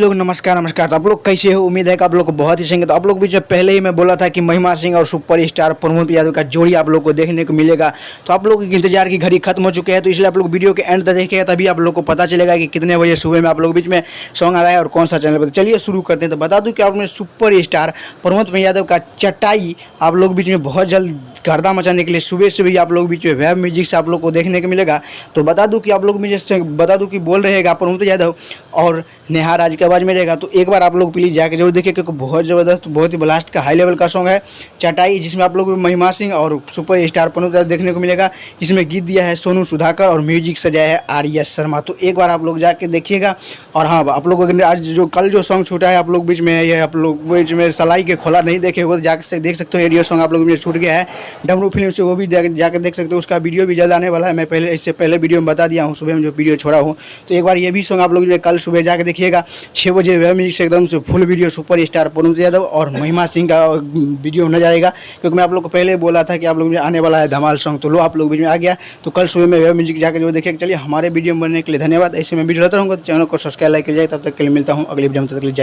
लोग नमस्कार नमस्कार। तो आप लोग कैसे हो? उम्मीद है कि आप लोग को बहुत ही संगे। तो आप लोग बीच में पहले ही मैं बोला था कि महिमा सिंह और सुपर स्टार प्रमोद यादव का जोड़ी आप लोग को देखने को मिलेगा। तो आप लोग के इंतजार की घड़ी खत्म हो चुके हैं, तो इसलिए आप लोग वीडियो के एंड तक देखें, तभी आप लोग को पता चलेगा कि कितने बजे सुबह में आप लोग बीच में सॉन्ग आ रहा है और कौन सा चैनल पर। चलिए शुरू करते हैं। तो बता दूं कि आप लोग सुपर स्टार प्रमोद यादव का चटाई आप लोग बीच में बहुत जल्द गर्दा मचाने के लिए सुबह से भी आप लोग बीच में वेब म्यूजिक से आप लोग को देखने को मिलेगा। तो बता दूं कि आप लोग मुझे बता दूं कि बोल रहेगा प्रमोद यादव और नेहा राज के आवाज़ में रहेगा। तो एक बार आप लोग प्लीज़ जाकर जरूर देखिए, क्योंकि बहुत ज़बरदस्त, बहुत ही ब्लास्ट का हाई लेवल का सॉन्ग है चटाई, जिसमें आप लोग महिमा सिंह और सुपर स्टार प्रमोद यादव देखने को मिलेगा। जिसमें गीत दिया है सोनू सुधाकर और म्यूजिक सजाया है आर्या शर्मा। तो एक बार आप लोग जाके देखिएगा। और हाँ, आप लोग अगर आज जो कल जो सॉन्ग छूटा है आप लोग बीच में, ये आप लोग बीच में सलाई के खोला नहीं देखे हो तो जाके देख सकते हो। एडियो सॉन्ग आप लोग में छूट गया है डमरू फिल्म से, वो भी जाकर देख सकते हो। उसका वीडियो भी जल्द आने वाला है। मैं पहले इससे पहले वीडियो में बता दिया हूँ सुबह में जो वीडियो छोड़ा हूँ। तो एक बार ये भी सॉन्ग आप लोग कल सुबह जाके देखिएगा 6 बजे वेब म्यूजिक से एकदम से full video super star Pramod Yadav और महिमा सिंह का वीडियो न जाएगा, क्योंकि मैं आप लोग को पहले बोला था कि आप लोग आने वाला है धमाल सॉन्ग। तो लो आप लोग बीच में आ गया। तो कल सुबह में वेब म्यूजिक जाकर जो देखिए। चलिए, हमारे वीडियो बनने के लिए धन्यवाद। ऐसे में वीडियो रहता रहूँगा, तो चैनल को सब्सक्राइब लाइक किया जाए। तब तक के लिए मिलता हूँ अगली वीडियो में। तब तक के लिए जय।